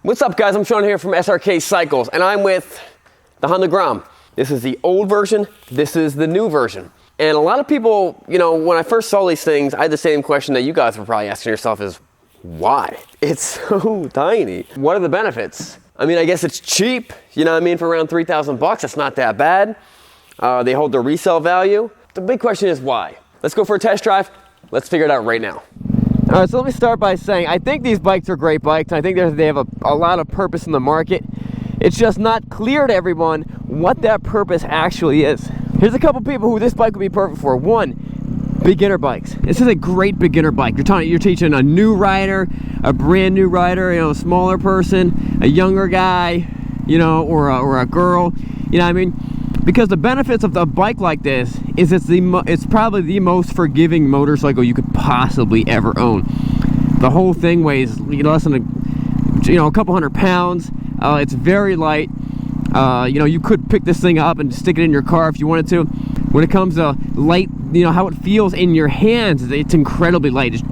What's up, guys? I'm Sean here from Srkcycles, and I'm with the Honda Grom. This is the old version, this is the new version. And a lot of people, you know, when I first saw these things, I had the same question that you guys were probably asking yourself is, why? It's so tiny. What are the benefits? I mean, I guess it's cheap, you know what I mean, for around 3,000 bucks, that's not that bad. They hold their resale value. The big question is why? Let's go for a test drive. Let's figure it out right now. All right, so let me start by saying I think these bikes are great bikes. I think they have a lot of purpose in the market. It's just not clear to everyone what that purpose actually is. Here's a couple people who this bike would be perfect for. One, beginner bikes. This is a great beginner bike. You're teaching a new rider, a brand new rider, you know, a smaller person, a younger guy, you know, or a girl, you know what I mean? Because the benefits of a bike like this is it's probably the most forgiving motorcycle you could possibly ever own. The whole thing weighs less than a couple hundred pounds. It's very light. You know, you could pick this thing up and stick it in your car if you wanted to. When it comes to light, you know, how it feels in your hands, it's incredibly light.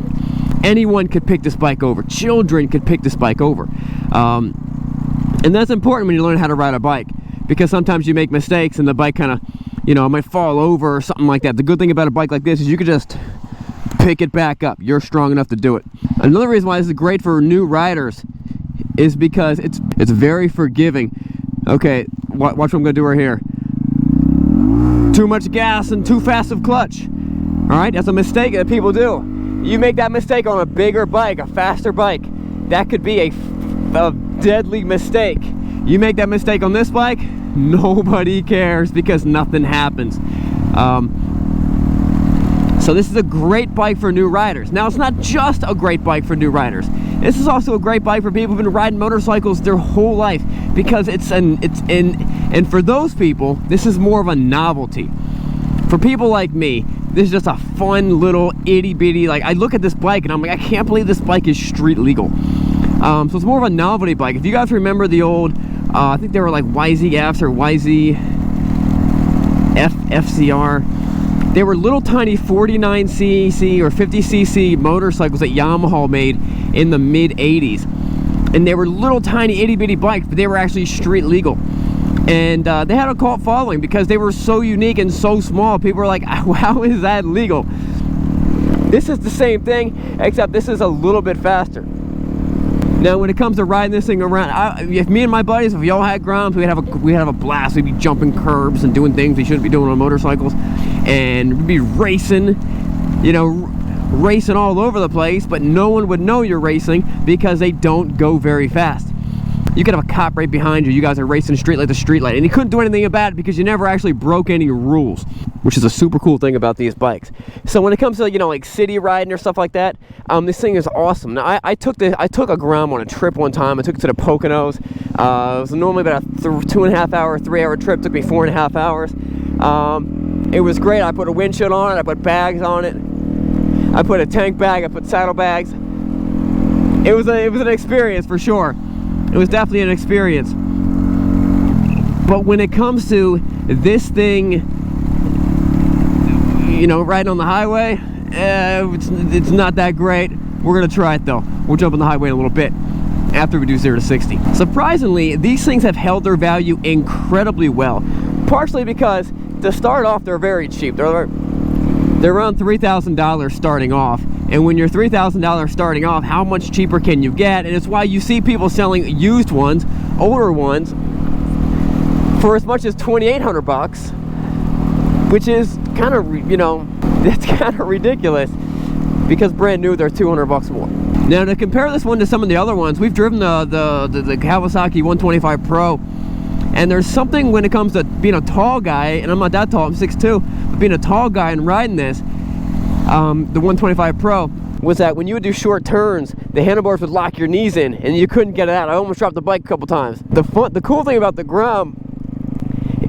Anyone could pick this bike over. Children could pick this bike over. And that's important when you learn how to ride a bike, because sometimes you make mistakes and the bike kind of, you know, might fall over or something like that. The good thing about a bike like this is you could just pick it back up. You're strong enough to do it. Another reason why this is great for new riders is because it's very forgiving. Okay, watch what I'm gonna do right here. Too much gas and too fast of clutch. All right, that's a mistake that people do. You make that mistake on a bigger bike, a faster bike, that could be a deadly mistake. You make that mistake on this bike, nobody cares because nothing happens. So this is a great bike for new riders. Now, it's not just a great bike for new riders. This is also a great bike for people who've been riding motorcycles their whole life, because and for those people, this is more of a novelty. For people like me, this is just a fun little itty bitty, like, I look at this bike and I'm like, I can't believe this bike is street legal. So it's more of a novelty bike. If you guys remember the old, I think they were like YZFs or YZFCR. They were little tiny 49cc or 50cc motorcycles that Yamaha made in the mid 80s. And they were little tiny itty bitty bikes, but they were actually street legal. And they had a cult following because they were so unique and so small. People were like, how is that legal? This is the same thing, except this is a little bit faster. Now, when it comes to riding this thing around, if me and my buddies, if we all had Groms, we'd have a blast. We'd be jumping curbs and doing things we shouldn't be doing on motorcycles, and we'd be racing, you know, racing all over the place. But no one would know you're racing because they don't go very fast. You could have a cop right behind you. You guys are racing street light to street light, and you couldn't do anything about it because you never actually broke any rules, which is a super cool thing about these bikes. So when it comes to, you know, like city riding or stuff like that, this thing is awesome. Now, I took a Grom on a trip one time. I took it to the Poconos. It was normally about a 2.5 hour, 3 hour trip. It took me 4.5 hours. It was great. I put a windshield on it. I put bags on it. I put a tank bag. I put saddlebags. It was an experience for sure. It was definitely an experience. But when it comes to this thing, you know, riding on the highway, it's not that great. We're gonna try it though. We'll jump on the highway in a little bit after we do 0 to 60. Surprisingly, these things have held their value incredibly well. Partially because to start off, they're very cheap. They're around $3,000 starting off. And when you're $3,000 starting off, how much cheaper can you get? And it's why you see people selling used ones, older ones, for as much as 2,800 bucks, which is kind of, you know, that's kind of ridiculous, because brand new they're 200 bucks more. Now, to compare this one to some of the other ones, we've driven the Kawasaki 125 Pro, and there's something when it comes to being a tall guy, and I'm not that tall, I'm 6'2", but being a tall guy and riding this, the 125 Pro, was that when you would do short turns, the handlebars would lock your knees in and you couldn't get it out. I almost dropped the bike a couple times. The cool thing about the Grom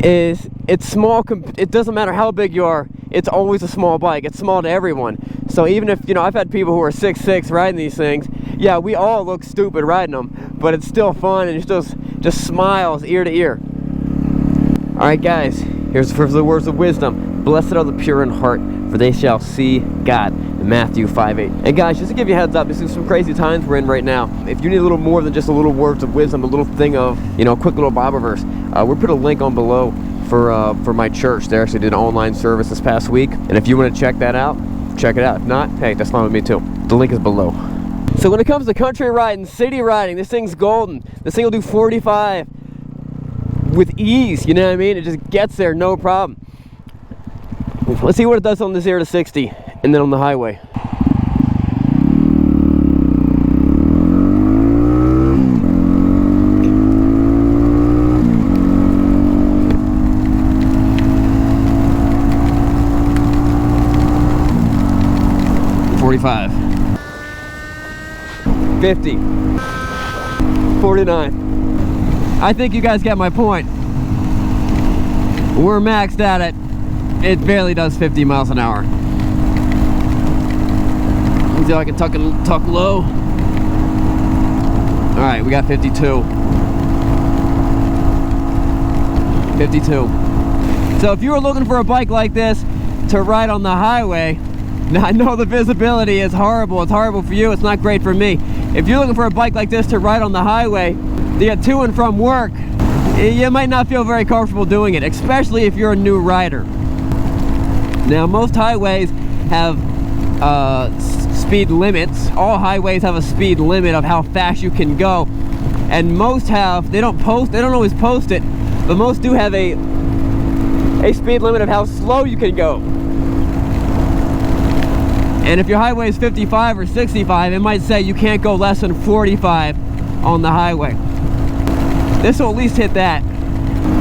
is it's small. It doesn't matter how big you are, it's always a small bike. It's small to everyone. So even if, you know, I've had people who are 6'6" riding these things, yeah, we all look stupid riding them, but it's still fun and it just smiles ear to ear. All right, guys, here's the words of wisdom. Blessed are the pure in heart, for they shall see God, in Matthew 5:8. And guys, just to give you a heads up, this is some crazy times we're in right now. If you need a little more than just a little words of wisdom, a little thing of, you know, a quick little Bible verse, we'll put a link on below for my church. They actually did an online service this past week, and if you want to check that out, check it out. If not, hey, that's fine with me too. The link is below. So when it comes to country riding, city riding, this thing's golden. This thing will do 45 with ease, you know what I mean? It just gets there, no problem. Let's see what it does on the 0 to 60 and then on the highway. $45, $50, $49. I think you guys get my point. We're maxed out at, it barely does 50 miles an hour. Let me see if I can tuck low. All right, we got 52. 52. So if you were looking for a bike like this to ride on the highway, now I know the visibility is horrible. It's horrible for you. It's not great for me. If you're looking for a bike like this to ride on the highway to get to and from work, you might not feel very comfortable doing it, especially if you're a new rider. Now, most highways have speed limits. All highways have a speed limit of how fast you can go, and most have, they don't always post it, but most do have a speed limit of how slow you can go. And if your highway is 55 or 65, it might say you can't go less than 45 on the highway. This will at least hit that.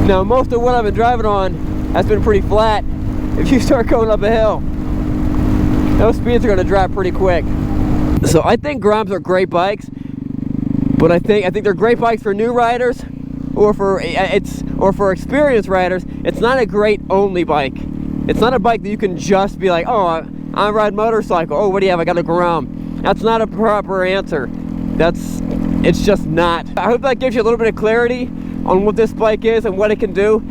Now, most of what I've been driving on has been pretty flat. If you start going up a hill, those speeds are going to drop pretty quick. So I think Groms are great bikes, but I think they're great bikes for new riders or for experienced riders. It's not a great only bike. It's not a bike that you can just be like, oh, I ride motorcycle. Oh, what do you have? I got a Grom. That's not a proper answer. It's just not. I hope that gives you a little bit of clarity on what this bike is and what it can do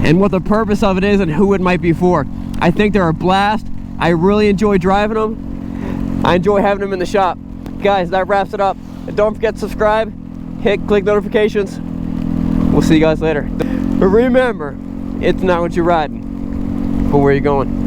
and what the purpose of it is and who it might be for. I think they're a blast. I really enjoy driving them. I enjoy having them in the shop. Guys, that wraps it up. And don't forget to subscribe, click notifications. We'll see you guys later. But remember, it's not what you're riding, but where you're going.